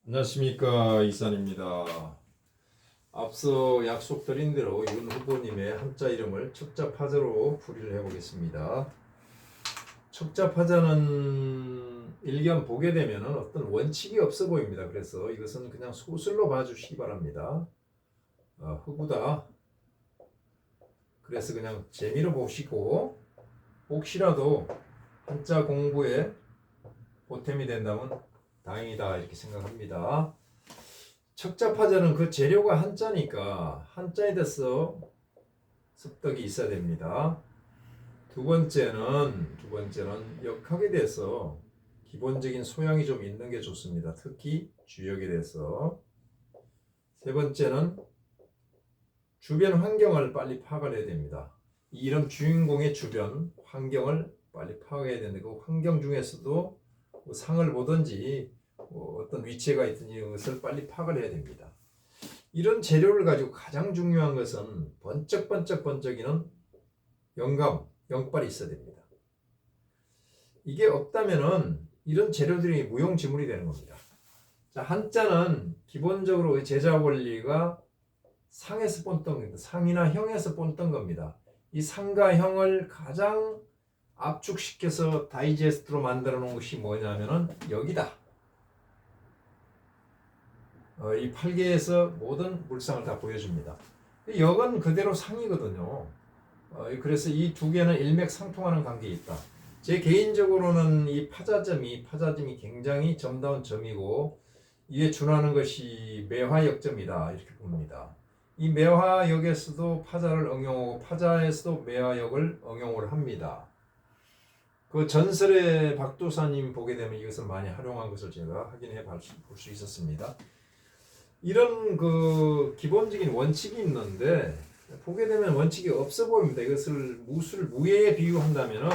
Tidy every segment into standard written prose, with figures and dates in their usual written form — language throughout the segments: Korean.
안녕하십니까, 이산입니다. 앞서 약속드린 대로 윤 후보님의 한자 이름을 척자파자로 풀이를 해보겠습니다. 척자파자는 일견 보게 되면 어떤 원칙이 없어 보입니다. 그래서 이것은 그냥 소설로 봐주시기 바랍니다. 흑우다. 그래서 그냥 재미로 보시고 혹시라도 한자 공부에 보탬이 된다면 다행이다 이렇게 생각합니다. 척자파자는 그 재료가 한자니까 한자에 대해서 습득이 있어야 됩니다. 두 번째는 역학에 대해서 기본적인 소양이 좀 있는 게 좋습니다. 특히 주역에 대해서. 세 번째는 주변 환경을 빨리 파악을 해야 됩니다. 이 이름 주인공의 주변 환경을 빨리 파악해야 되는데 그 환경 중에서도 상을 보든지 어떤 위치가 있든지 이것을 빨리 파악을 해야 됩니다. 이런 재료를 가지고 가장 중요한 것은 번쩍이는 영감, 영빨이 있어야 됩니다. 이게 없다면은 이런 재료들이 무용지물이 되는 겁니다. 자, 한자는 기본적으로 제자 원리가 상에서 본떤 겁니다. 상이나 형에서 본떤 겁니다. 이 상과 형을 가장 압축시켜서 다이제스트로 만들어 놓은 것이 뭐냐면은 여기다. 이 8개에서 모든 물상을 다 보여줍니다. 역은 그대로 상이거든요. 그래서 이 두 개는 일맥상통하는 관계에 있다. 제 개인적으로는 이 파자점이 굉장히 점다운 점이고 이에 준하는 것이 매화역점이다 이렇게 봅니다. 이 매화역에서도 파자를 응용하고 파자에서도 매화역을 응용을 합니다. 그 전설의 박도사님 보게 되면 이것을 많이 활용한 것을 제가 확인해 볼 수 있었습니다. 이런 그 기본적인 원칙이 있는데 보게 되면 원칙이 없어 보입니다. 이것을 무예에 비유한다면은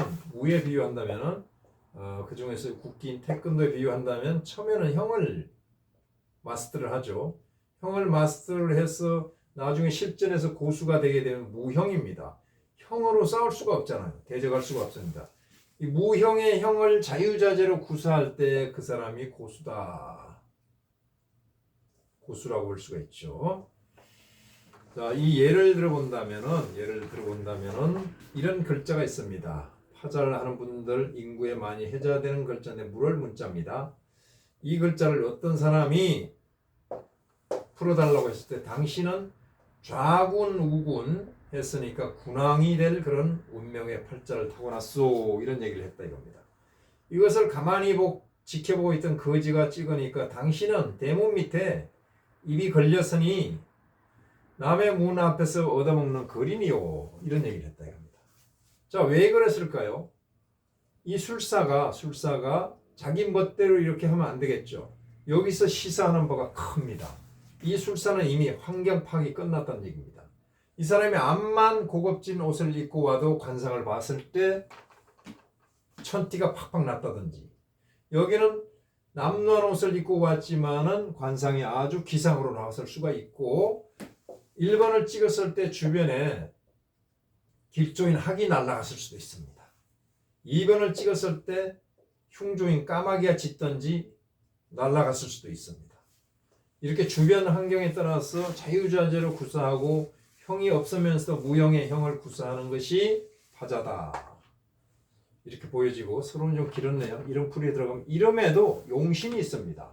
그 중에서 국기인 태권도에 비유한다면 처음에는 형을 마스터를 하죠. 형을 마스터를 해서 나중에 실전에서 고수가 되게 되면 무형입니다. 형으로 싸울 수가 없잖아요. 대적할 수가 없습니다. 이 무형의 형을 자유자재로 구사할 때 그 사람이 고수라고 볼 수가 있죠. 자, 이 예를 들어본다면은 이런 글자가 있습니다. 파자를 하는 분들 인구에 많이 해자되는 글자인데 물을 문자입니다. 이 글자를 어떤 사람이 풀어달라고 했을 때 당신은 좌군 우군 했으니까 군왕이 될 그런 운명의 팔자를 타고났소 이런 얘기를 했다 이겁니다. 이것을 가만히 지켜보고 있던 거지가 찍으니까 당신은 대문 밑에 입이 걸렸으니 남의 문 앞에서 얻어먹는 거린이요 이런 얘기를 했다 이겁니다. 자, 왜 그랬을까요? 이 술사가 자기 멋대로 이렇게 하면 안 되겠죠. 여기서 시사하는 바가 큽니다. 이 술사는 이미 환경 파악이 끝났다는 얘기입니다. 이 사람이 암만 고급진 옷을 입고 와도 관상을 봤을 때 천티가 팍팍 났다든지 여기는 남루한 옷을 입고 왔지만은 관상이 아주 기상으로 나왔을 수가 있고 1번을 찍었을 때 주변에 길조인 학이 날아갔을 수도 있습니다. 2번을 찍었을 때 흉조인 까마귀가 짖던지 날아갔을 수도 있습니다. 이렇게 주변 환경에 따라서 자유자재로 구사하고 형이 없으면서도 무형의 형을 구사하는 것이 파자다. 이렇게 보여지고 서로는 좀 길었네요. 이름 풀이에 들어가면 이름에도 용신이 있습니다.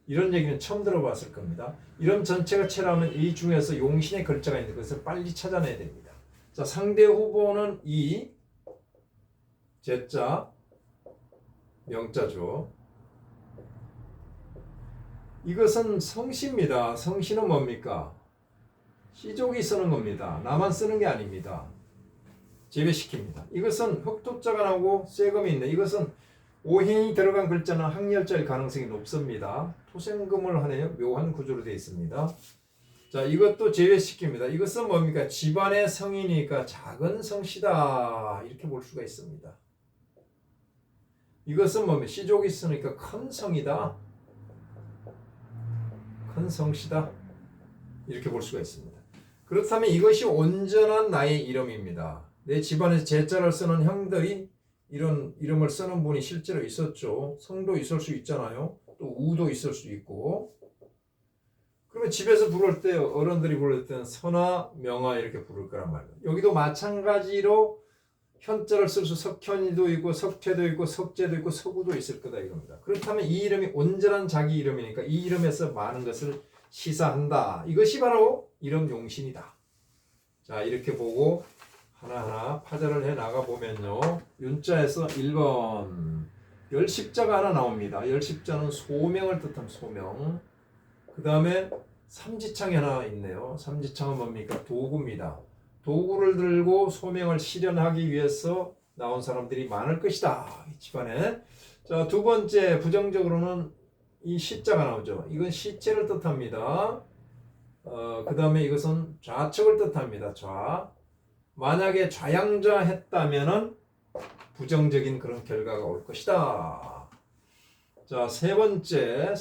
이런 얘기는 처음 들어봤을 겁니다. 이름 전체가 체라면 이 중에서 용신의 글자가 있는데 그것을 빨리 찾아내야 됩니다. 자, 상대 후보는 이 제자 명자죠. 이것은 성씨입니다. 성씨는 뭡니까? 시족이 쓰는 겁니다. 나만 쓰는 게 아닙니다. 제외시킵니다. 이것은 흑토자가 나오고 쇠금이 있네. 이것은 오행이 들어간 글자는 항열자일 가능성이 높습니다. 토생금을 하네요. 묘한 구조로 되어 있습니다. 자, 이것도 제외시킵니다. 이것은 뭡니까? 집안의 성이니까 작은 성씨다. 이렇게 볼 수가 있습니다. 이것은 뭡니까? 시족이 있으니까 큰 성이다. 큰 성씨다. 이렇게 볼 수가 있습니다. 그렇다면 이것이 온전한 나의 이름입니다. 내 집안에서 제자를 쓰는 형들이 이런 이름을 쓰는 분이 실제로 있었죠. 성도 있을 수 있잖아요. 또 우도 있을 수 있고. 그러면 집에서 부를 때 어른들이 부를 때는 선아, 명아 이렇게 부를 거란 말이에요. 여기도 마찬가지로 현자를 쓸 수 석현이도 있고 석퇴도 있고 석재도 있고 석우도 있을 거다 이겁니다. 그렇다면 이 이름이 온전한 자기 이름이니까 이 이름에서 많은 것을 시사한다. 이것이 바로 이름 용신이다. 자, 이렇게 보고 하나하나 파자를 해 나가 보면요. 윤자에서 1번 열십자가 하나 나옵니다. 열십자는 소명을 뜻합니다. 소명. 그 다음에 삼지창이 하나 있네요. 삼지창은 뭡니까? 도구입니다. 도구를 들고 소명을 실현하기 위해서 나온 사람들이 많을 것이다. 이 집안에. 자, 두 번째 부정적으로는 이 시자가 나오죠. 이건 시체를 뜻합니다. 그 다음에 이것은 좌측을 뜻합니다. 좌. 만약에 좌양자 했다면은 부정적인 그런 결과가 올 것이다. 자, 세 번째.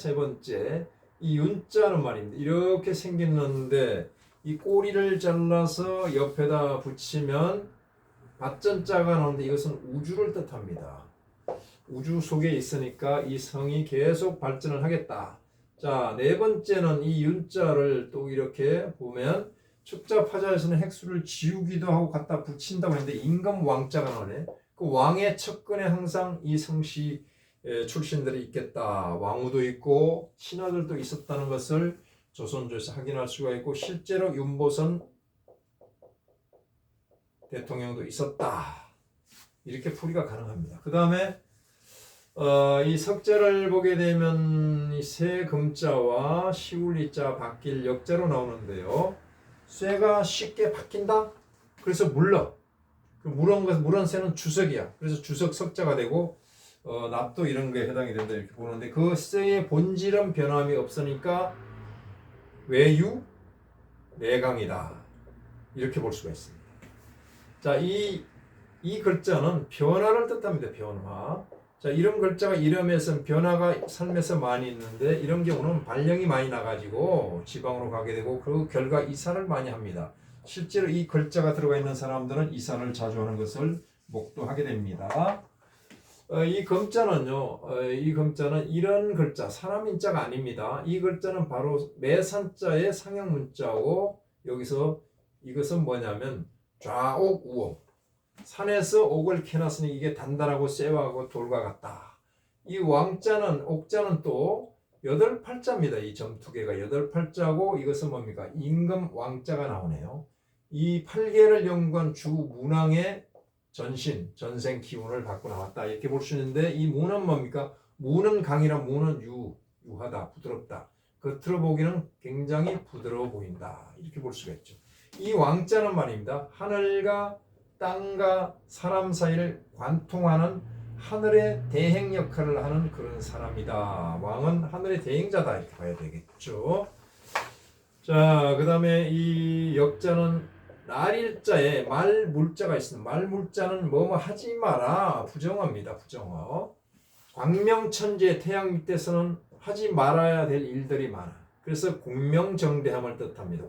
이 윤자는 말입니다. 이렇게 생겼는데 이 꼬리를 잘라서 옆에다 붙이면 밭전자가 나오는데 이것은 우주를 뜻합니다. 우주 속에 있으니까 이 성이 계속 발전을 하겠다. 자, 네 번째는 이 윤자를 또 이렇게 보면 축자 파자에서는 핵수를 지우기도 하고 갖다 붙인다고 했는데 임금 왕자가 나오네. 그 왕의 척근에 항상 이 성씨 출신들이 있겠다. 왕후도 있고 신하들도 있었다는 것을 조선조에서 확인할 수가 있고 실제로 윤보선 대통령도 있었다. 이렇게 풀이가 가능합니다. 그 다음에 이 석자를 보게 되면 이 세금자와 시울리자 바뀔 역자로 나오는데요. 쇠가 쉽게 바뀐다. 그래서 물러. 물은 새는 주석이야. 그래서 주석 석자가 되고 납도 이런 거에 해당이 된다 이렇게 보는데 그 쇠의 본질은 변함이 없으니까 외유 내강이다. 이렇게 볼 수가 있습니다. 자, 이 글자는 변화를 뜻합니다. 변화. 자, 이런 글자가 이름에서 변화가 삶에서 많이 있는데 이런 경우는 발령이 많이 나가지고 지방으로 가게 되고 그 결과 이사를 많이 합니다. 실제로 이 글자가 들어가 있는 사람들은 이사를 자주 하는 것을 목도하게 됩니다. 이 검자는요, 이 검자는 이런 글자, 사람 인자가 아닙니다. 이 글자는 바로 매산자의 상형 문자고 여기서 이것은 뭐냐면 좌옥 우옥. 산에서 옥을 캐놨으니 이게 단단하고 쇠하고 돌과 같다. 이 왕자는 옥자는 또 8팔자입니다. 이 점투개가 8팔자고 이것은 뭡니까? 임금 왕자가 나오네요. 이 8개를 연구한 주 문왕의 전생 기운을 갖고 나왔다. 이렇게 볼 수 있는데 이 무는 뭡니까? 무는 강이라 무는 유하다, 부드럽다. 겉으로 보기는 굉장히 부드러워 보인다. 이렇게 볼 수가 있죠. 이 왕자는 말입니다. 하늘과 땅과 사람 사이를 관통하는 하늘의 대행 역할을 하는 그런 사람이다. 왕은 하늘의 대행자다. 이렇게 봐야 되겠죠. 자, 그 다음에 이 역자는 날일자에 말물자가 있습니다. 말물자는 뭐뭐 하지 마라. 부정어입니다. 부정어. 광명천재 태양 밑에서는 하지 말아야 될 일들이 많아. 그래서 공명정대함을 뜻합니다.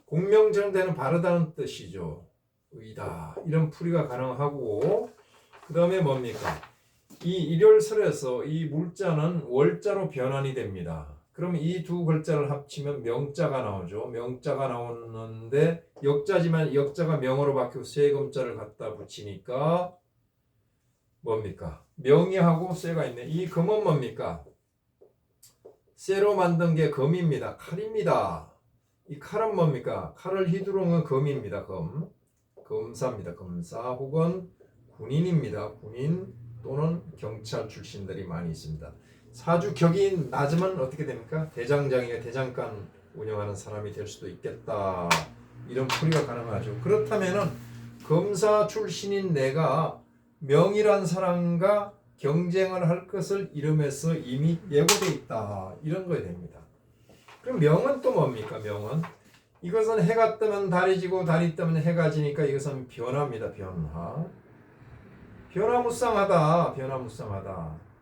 공명정대는 바르다는 뜻이죠. 의다. 이런 풀이가 가능하고 그 다음에 뭡니까? 이 일요일설에서 이 물자는 월자로 변환이 됩니다. 그럼 이 두 글자를 합치면 명자가 나오죠. 명자가 나오는데 역자지만 역자가 명어로 바뀌고 세금자를 갖다 붙이니까 뭡니까? 명이하고 쇠가 있네. 이 금은 뭡니까? 쇠로 만든 게 금입니다. 칼입니다. 이 칼은 뭡니까? 칼을 휘두르는 금입니다. 금사입니다. 금사 혹은 군인입니다. 군인 또는 경찰 출신들이 많이 있습니다. 사주 격이 낮으면 어떻게 됩니까? 대장장이가 대장간 운영하는 사람이 될 수도 있겠다. 이런 풀이가 가능하죠. 그렇다면은 검사 출신인 내가 명이란 사람과 경쟁을 할 것을 이름에서 이미 예고돼 있다. 이런 거야 됩니다. 그럼 명은 또 뭡니까? 명은 이것은 해가 뜨면 달이 지고 달이 뜨면 해가 지니까 이것은 변화입니다. 변화무쌍하다.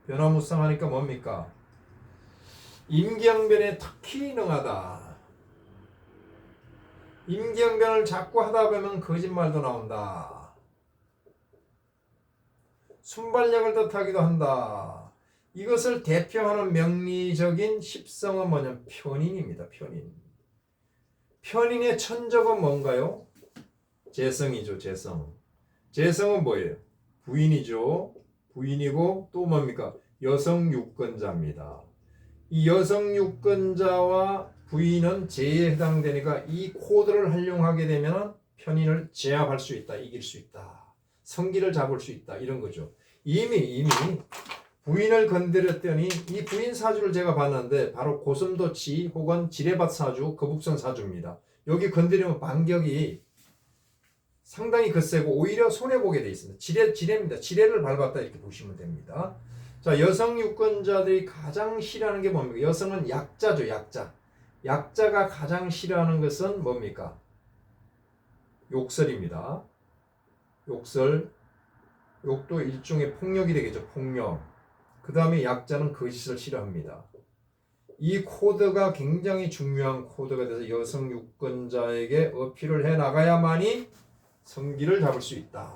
변화무쌍하니까 뭡니까? 임기응변에 특히 능하다. 임기응변을 자꾸 하다 보면 거짓말도 나온다. 순발력을 뜻하기도 한다. 이것을 대표하는 명리적인 십성은 뭐냐면 편인입니다. 편인. 편인의 천적은 뭔가요? 재성이죠. 재성. 재성은 뭐예요? 부인이죠. 부인이고 또 뭡니까? 여성 유권자입니다. 이 여성 유권자와 부인은 제에 해당되니까 이 코드를 활용하게 되면 편인을 제압할 수 있다. 이길 수 있다. 성기를 잡을 수 있다. 이런 거죠. 이미 부인을 건드렸더니 이 부인 사주를 제가 봤는데 바로 고슴도치 혹은 지뢰밭 사주, 거북선 사주입니다. 여기 건드리면 반격이 상당히 거세고 오히려 손해보게 돼 있습니다. 지뢰입니다. 지뢰를 밟았다 이렇게 보시면 됩니다. 자, 여성 유권자들이 가장 싫어하는 게 뭡니까? 여성은 약자죠. 약자. 약자가 가장 싫어하는 것은 뭡니까? 욕설입니다. 욕설. 욕도 일종의 폭력이 되겠죠. 폭력. 그 다음에 약자는 거짓을 싫어합니다. 이 코드가 굉장히 중요한 코드가 돼서 여성 유권자에게 어필을 해 나가야만이 성기를 잡을 수 있다.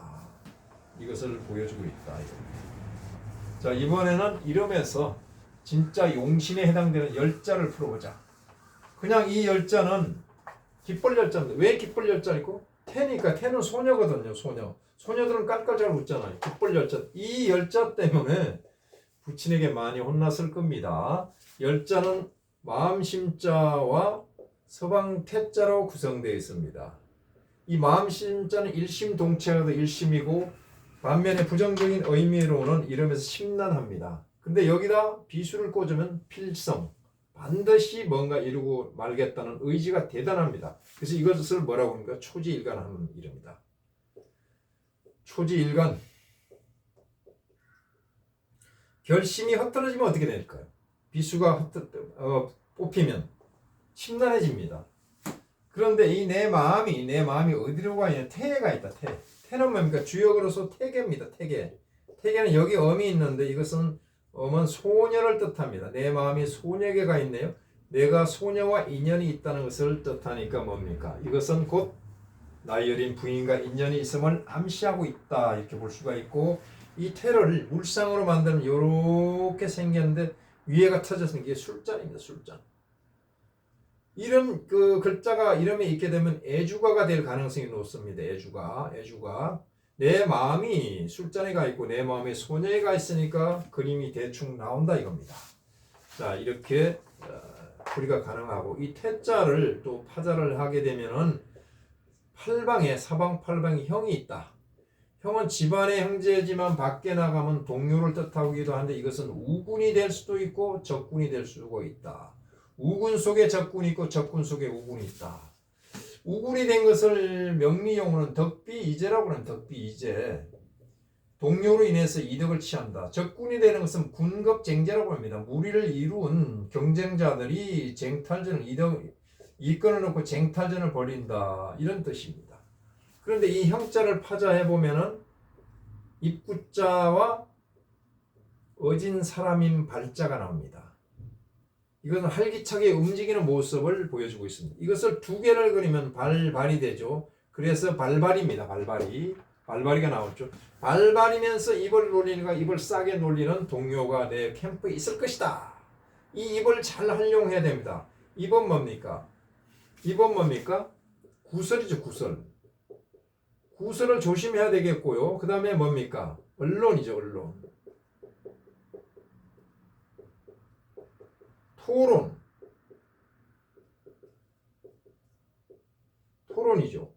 이것을 보여주고 있다. 자, 이번에는 이름에서 진짜 용신에 해당되는 열자를 풀어보자. 그냥 이 열자는 깃벌 열자인데 왜 깃벌 열자이고? 태니까 태는 소녀거든요. 소녀. 소녀들은 깔깔 잘 웃잖아요. 깃벌 열자. 이 열자 때문에 부친에게 많이 혼났을 겁니다. 열자는 마음심자와 서방태자로 구성되어 있습니다. 이 마음심자는 일심동체가 일심이고 반면에 부정적인 의미로는 이름에서 심란합니다. 근데 여기다 비수를 꽂으면 필성, 반드시 뭔가 이루고 말겠다는 의지가 대단합니다. 그래서 이것을 뭐라고 합니까? 초지일간하는 이름이다. 초지일간. 결심이 흩어지면 어떻게 될까요? 비수가 뽑히면 심란해집니다. 그런데 이 내 마음이 어디로 가냐? 태가 있다. 태는 뭡니까? 주역으로서 태계입니다. 태계는 여기 엄이 있는데 이것은 엄은 소녀를 뜻합니다. 내 마음이 소녀에게 가 있네요. 내가 소녀와 인연이 있다는 것을 뜻하니까 뭡니까? 이것은 곧 나이 어린 부인과 인연이 있음을 암시하고 있다. 이렇게 볼 수가 있고 이 태를 물상으로 만드는 이렇게 생겼는데 위에가 터졌으니 이게 술잔입니다. 술잔. 이런 그 글자가 이름에 있게 되면 애주가가 될 가능성이 높습니다. 애주가. 내 마음이 술잔에 가 있고 내 마음에 소녀에 가 있으니까 그림이 대충 나온다 이겁니다. 자, 이렇게 풀이가 가능하고 이 태자를 또 파자를 하게 되면은 사방 팔방에 형이 있다. 형은 집안의 형제지만 밖에 나가면 동료를 뜻하기도 한데 이것은 우군이 될 수도 있고 적군이 될 수가 있다. 우군 속에 적군이 있고 적군 속에 우군이 있다. 우군이 된 것을 명리용어는 덕비이제라고 하는 덕비이제. 동료로 인해서 이득을 취한다. 적군이 되는 것은 군급쟁제라고 합니다. 무리를 이룬 경쟁자들이 이권을 놓고 쟁탈전을 벌인다. 이런 뜻입니다. 그런데 이 형자를 파자해보면은 입구자와 어진 사람인 발자가 나옵니다. 이것은 활기차게 움직이는 모습을 보여주고 있습니다. 이것을 두 개를 그리면 발발이 되죠. 그래서 발발입니다. 발발이가 나오죠. 발발이면서 입을 놀리니까 입을 싸게 놀리는 동료가 내 캠프에 있을 것이다. 이 입을 잘 활용해야 됩니다. 입은 뭡니까? 구설이죠. 구설을 조심해야 되겠고요. 그 다음에 뭡니까? 언론이죠. 언론. 토론이죠.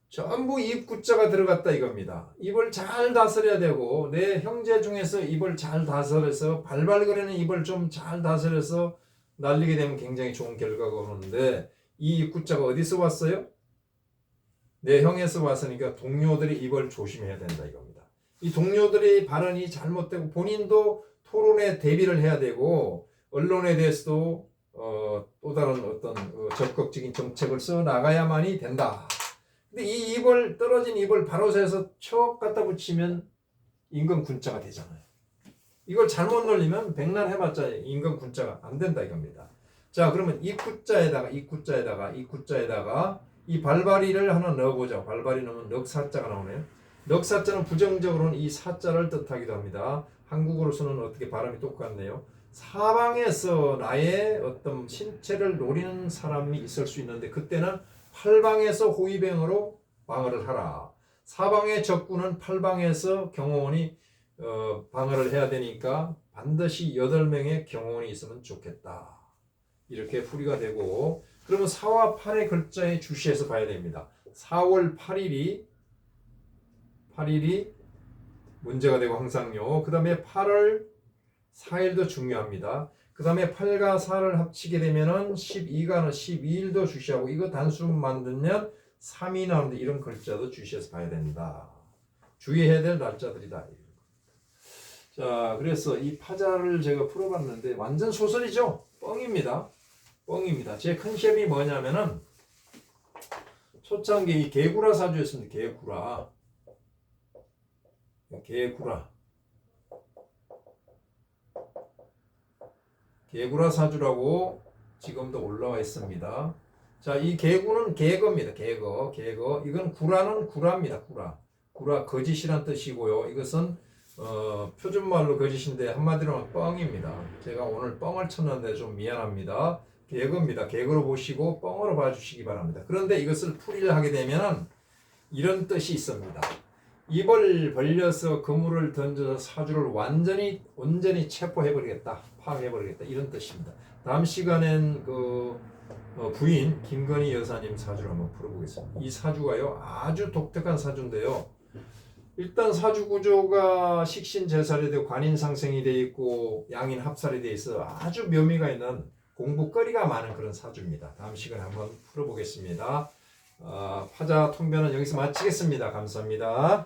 전부 입구자가 들어갔다 이겁니다. 입을 잘 다스려야 되고 내 형제 중에서 입을 잘 다스려서 발발거리는 입을 좀 잘 다스려서 날리게 되면 굉장히 좋은 결과가 오는데 이 입구자가 어디서 왔어요? 내 형에서 왔으니까 동료들이 입을 조심해야 된다 이겁니다. 이 동료들의 발언이 잘못되고 본인도 토론에 대비를 해야 되고 언론에 대해서도 또 다른 어떤 적극적인 정책을 써 나가야만이 된다. 근데 이 떨어진 입을 바로 세서 척 갖다 붙이면 임금 군자가 되잖아요. 이걸 잘못 놀리면 백날 해봤자 임금 군자가 안 된다 이겁니다. 자, 그러면 이 구자에다가 이 발발이를 하나 넣어보자. 발발이 넣으면 넉사자가 나오네요. 넉사자는 부정적으로는 이 사자를 뜻하기도 합니다. 한국어로서는 어떻게 발음이 똑같네요. 사방에서 나의 어떤 신체를 노리는 사람이 있을 수 있는데 그때는 팔방에서 호위병으로 방어를 하라. 사방의 적군은 팔방에서 경호원이 방어를 해야 되니까 반드시 8명의 경호원이 있으면 좋겠다. 이렇게 풀이가 되고, 그러면 4와 8의 글자에 주시해서 봐야 됩니다. 4월 8일이 문제가 되고 항상요. 그 다음에 8월 4일도 중요합니다. 그 다음에 8과 4를 합치게 되면은 12가 12일도 주시하고, 이거 단수 만들면 3이 나오는데 이런 글자도 주시해서 봐야 된다. 주의해야 될 날짜들이다. 자, 그래서 이 파자를 제가 풀어봤는데 완전 소설이죠. 뻥입니다. 제 컨셉이 뭐냐면은 초창기 이 개구라 사주였습니다. 개구라 사주라고 지금도 올라와 있습니다. 자, 이 개구는 개거입니다. 개거. 이건 구라는 구라입니다. 구라 거짓이란 뜻이고요. 이것은 표준말로 거짓인데 한마디로 뻥입니다. 제가 오늘 뻥을 쳤는데 좀 미안합니다. 개거입니다. 개거로 보시고 뻥으로 봐주시기 바랍니다. 그런데 이것을 풀이를 하게 되면 이런 뜻이 있습니다. 입을 벌려서 그물을 던져서 사주를 온전히 체포해버리겠다, 파괴해버리겠다, 이런 뜻입니다. 다음 시간엔 부인 김건희 여사님 사주를 한번 풀어보겠습니다. 이 사주가요 아주 독특한 사주인데요. 일단 사주 구조가 식신재살이 되고 관인상생이 되어 있고 양인 합살이 되어 있어 아주 묘미가 있는 공부거리가 많은 그런 사주입니다. 다음 시간에 한번 풀어보겠습니다. 파자 통변은 여기서 마치겠습니다. 감사합니다.